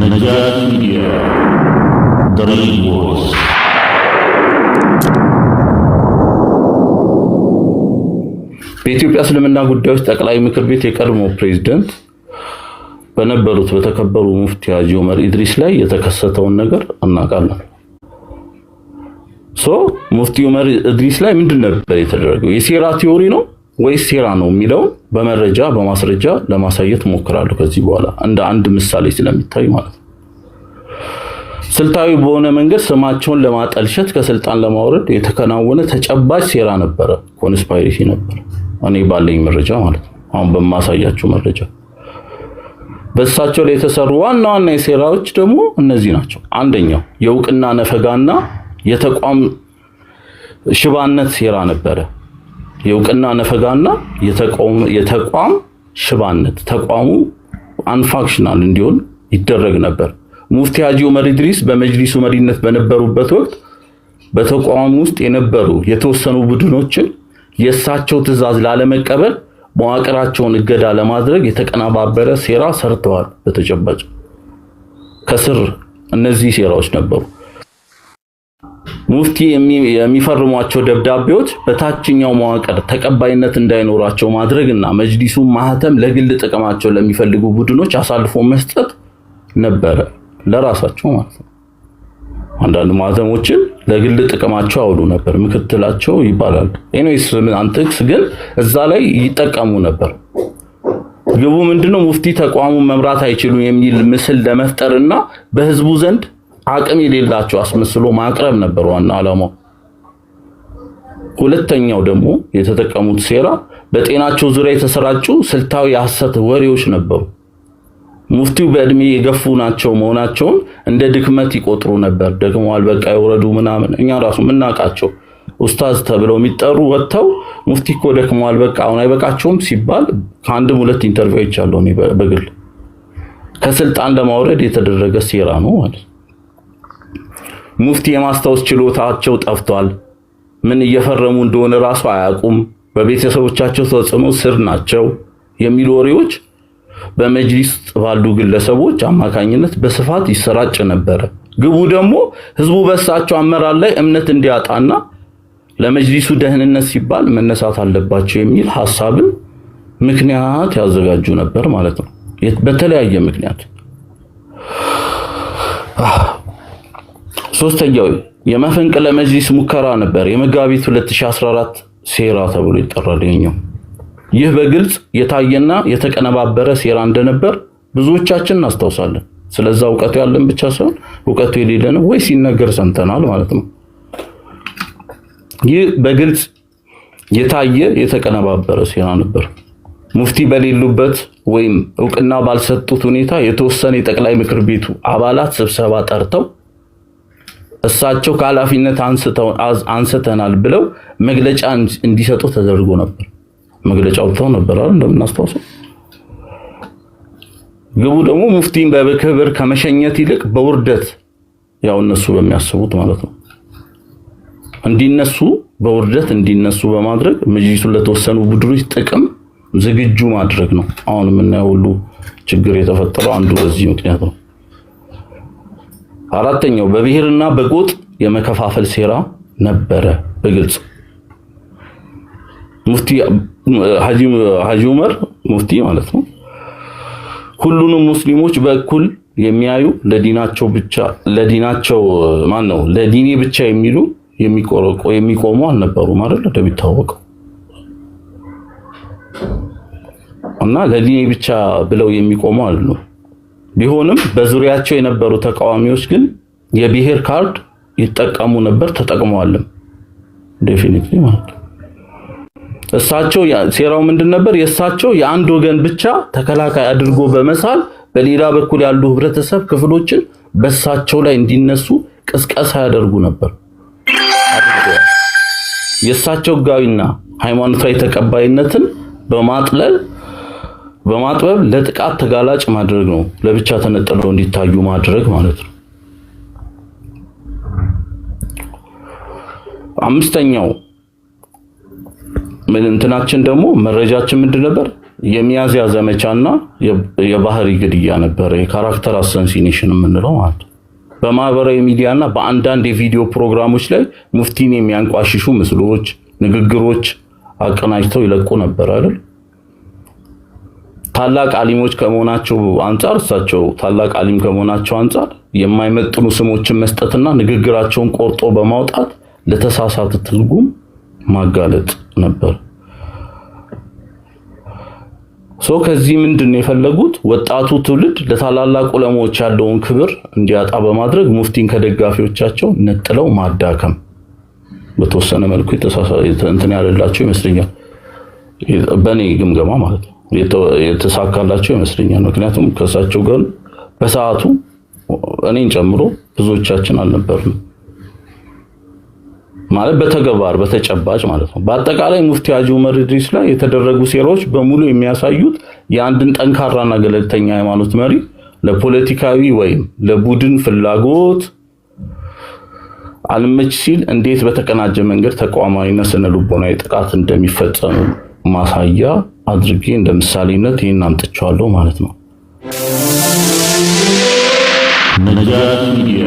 ነጃት ሚዲያ ደሪቦስ በኢትዮጵያ እስልምና ጉዳዮች ጠቅላይ ምክር ቤት የቀድሞ ፕሬዝዳንት በነበሩት በተከበሩ ሙፍቲ ሀጂ ዑመር ኢድሪስ ላይ የተከሰተውን ነገር እናውቃለን። ሙፍቲ ዑመር ኢድሪስ ላይ ምንድን ነበር የተደረገው? የሴራ ቲዮሪ ነው ወይስ ሴራ ነው የሚለው በመረጃ በማስረጃ ለማሳየት ሞክራለሁ ከዚህ በኋላ እንደ አንድ ምሳሌ ስለሚታይ ማለት ነው። ስልታዊ በሆነ መንገድ ስማቸውን ለማጠልሸት ከስልጣን ለማውረድ የተከናወነ ተጨባጭ ሴራ ነበረ፣ ኮንስፓይሬሲ ነበር። እኔ ባለኝ መረጃ ማለት ነው። አሁን በማሳያችሁ መረጃ በእሳቸው ላይ የተሰሩ ዋና ዋና የሴራዎች ደግሞ እነዚህ ናቸው። አንደኛው የእውቅና ነፈጋና የተቋም ሽባነት ሴራ ነበረ። የእውቅና ነፈጋና የተቋም ሽባነት፣ ተቋሙ አንፋክሽናል እንዲሆን ይደረግ ነበር። ሙፍቲ ሀጂ ዑመር ኢድሪስ በመጅሊሱ መሪነት በነበሩበት ወቅት በተቋሙ ውስጥ የነበሩ የተወሰኑ ቡድኖችን የእሳቸው ትዕዛዝ ላለመቀበል መዋቅራቸውን እገዳ ለማድረግ የተቀነባበረ ሴራ ሰርተዋል። በተጨባጭ ከስር እነዚህ ሴራዎች ነበሩ። ሙፍቲ የሚፈርሟቸው ደብዳቤዎች በታችኛው መዋቅር ተቀባይነት እንዳይኖራቸው ማድረግና መጅሊሱ ማህተም ለግል ጥቅማቸው ለሚፈልጉ ቡድኖች አሳልፎ መስጠት ነበረ፣ ለራሳቸው ማለት ነው። አንዳንድ ማህተሞችን ለግል ጥቅማቸው አውሉ ነበር፣ ምክትላቸው ይባላል። ኤኒዌይስ አንተክስ ግን እዛ ላይ ይጠቀሙ ነበር። ግቡ ምንድነው? ሙፍቲ ተቋሙን መምራት አይችሉም የሚል ምስል ለመፍጠርና በህዝቡ ዘንድ አቅም የሌላቸው አስመስሎ ማቅረብ ነበር ዋና ዓላማው። ሁለተኛው ደግሞ የተጠቀሙት ሴራ በጤናቸው ዙሪያ የተሰራጩ ስልታዊ የሐሰት ወሬዎች ነበሩ። ሙፍቲው በእድሜ የገፉ ናቸው መሆናቸውን እንደ ድክመት ይቆጥሩ ነበር። ደክመዋል፣ በቃ ይወረዱ ምናምን። እኛ ራሱ ምናቃቸው ኡስታዝ ተብለው የሚጠሩ ወጥተው ሙፍቲ እኮ ደክመዋል፣ በቃ አሁን አይበቃቸውም ሲባል ከአንድም ሁለት ኢንተርቪው አይቻለሁ እኔ በግል። ከስልጣን ለማውረድ የተደረገ ሴራ ነው ማለት። ሙፍቲ የማስታወስ ችሎታቸው ጠፍቷል፣ ምን እየፈረሙ እንደሆነ ራሱ አያውቁም፣ በቤተሰቦቻቸው ተጽዕኖ ስር ናቸው የሚሉ ወሬዎች በመጅሊስ ባሉ ግለሰቦች አማካኝነት በስፋት ይሰራጭ ነበረ። ግቡ ደግሞ ህዝቡ በእሳቸው አመራር ላይ እምነት እንዲያጣና ለመጅሊሱ ደህንነት ሲባል መነሳት አለባቸው የሚል ሐሳብን ምክንያት ያዘጋጁ ነበር ማለት ነው። በተለያየ ምክንያት። ሶስተኛው የመፈንቅለ መጅሊስ ሙከራ ነበር። የመጋቢት 2014 ሴራ ተብሎ ይጠራል ይሄኛው። ይህ በግልጽ የታየና የተቀነባበረ ሴራ እንደነበር ብዙዎቻችን እናስታውሳለን። ስለዛ ዕውቀቱ ያለን ብቻ ሳይሆን ዕውቀቱ የሌለን ወይ ሲነገር ሰምተናል ማለት ነው። ይህ በግልጽ የታየ የተቀነባበረ ሴራ ነበር። ሙፍቲ በሌሉበት ወይም ዕውቅና ባልሰጡት ሁኔታ የተወሰነ የጠቅላይ ምክር ቤቱ አባላት ስብሰባ ጠርተው እሳቸው ከኃላፊነት አንስተናል ብለው መግለጫ እንዲሰጡ ተደርጎ ነበር። መግለጫ አውጥተው ነበር አይደል? እንደምናስታውሰው። ግቡ ደግሞ ሙፍቲን በክብር ከመሸኘት ይልቅ በውርደት ያው እነሱ በሚያስቡት ማለት ነው እንዲነሱ በውርደት እንዲነሱ በማድረግ መጅሊሱን ለተወሰኑ ቡድኖች ጥቅም ዝግጁ ማድረግ ነው። አሁን የምናየው ሁሉ ችግር የተፈጠረው አንዱ በዚህ ምክንያት ነው። አራተኛው በብሔርና በጎጥ የመከፋፈል ሴራ ነበረ በግልጽ። ሙፍቲ ሀጂ ዑመር ሙፍቲ ማለት ነው ሁሉንም ሙስሊሞች በእኩል የሚያዩ ለዲኔ ብቻ የሚሉ የሚቆሙ አልነበሩም አይደል? እንደሚታወቀው እና ለዲኔ ብቻ ብለው የሚቆሙ አሉ። ቢሆንም በዙሪያቸው የነበሩ ተቃዋሚዎች ግን የብሔር ካርድ ይጠቀሙ ነበር፣ ተጠቅመዋልም ዴፊኒትሊ ማለት ነው። እሳቸው ሴራው ምንድን ነበር? የእሳቸው የአንድ ወገን ብቻ ተከላካይ አድርጎ በመሳል በሌላ በኩል ያሉ ህብረተሰብ ክፍሎችን በእሳቸው ላይ እንዲነሱ ቅስቀሳ ያደርጉ ነበር። የእሳቸው ህጋዊና ሃይማኖታዊ ተቀባይነትን በማጥበብ ለጥቃት ተጋላጭ ማድረግ ነው። ለብቻ ተነጥለው እንዲታዩ ማድረግ ማለት ነው። አምስተኛው እንትናችን ደግሞ መረጃችን ምንድን ነበር? የሚያዝያ ዘመቻና የባህሪ ግድያ ነበረ። የካራክተር አሳሲኔሽን የምንለው ማለት በማህበራዊ ሚዲያና በአንዳንድ የቪዲዮ ፕሮግራሞች ላይ ሙፍቲን የሚያንቋሽሹ ምስሎች፣ ንግግሮች አቀናጅተው ይለቁ ነበር አይደል? ታላቅ አሊሞች ከመሆናቸው አንፃር እሳቸው ታላቅ አሊም ከመሆናቸው አንፃር የማይመጥኑ ስሞችን መስጠትና ንግግራቸውን ቆርጦ በማውጣት ለተሳሳተ ትርጉም ማጋለጥ ነበር። ከዚህ ምንድነው የፈለጉት? ወጣቱ ትውልድ ለታላላቅ ዑለማዎች ያለውን ክብር እንዲያጣ በማድረግ ሙፍቲን ከደጋፊዎቻቸው ነጥለው ማዳከም በተወሰነ መልኩ እንትን ያለላቸው ይመስለኛል። በኔ ግምገማ ማለት ነው የተሳካላቸው ይመስለኛል። ምክንያቱም ከሳቸው ጋር በሰዓቱ እኔን ጨምሮ ብዙዎቻችን አልነበርንም ማለት በተግባር በተጨባጭ ማለት ነው። በአጠቃላይ ሙፍቲ ሐጂ ዑመር ኢድሪስ ላይ የተደረጉ ሴራዎች በሙሉ የሚያሳዩት የአንድን ጠንካራና ገለልተኛ ሃይማኖት መሪ ለፖለቲካዊ ወይም ለቡድን ፍላጎት አልመች ሲል እንዴት በተቀናጀ መንገድ ተቋማዊና ስነ ልቦናዊ ጥቃት እንደሚፈጸም ማሳያ አድርጌ እንደ ምሳሌነት ይሄን አምጥቻለሁ ማለት ነው። ነጃት ሚዲያ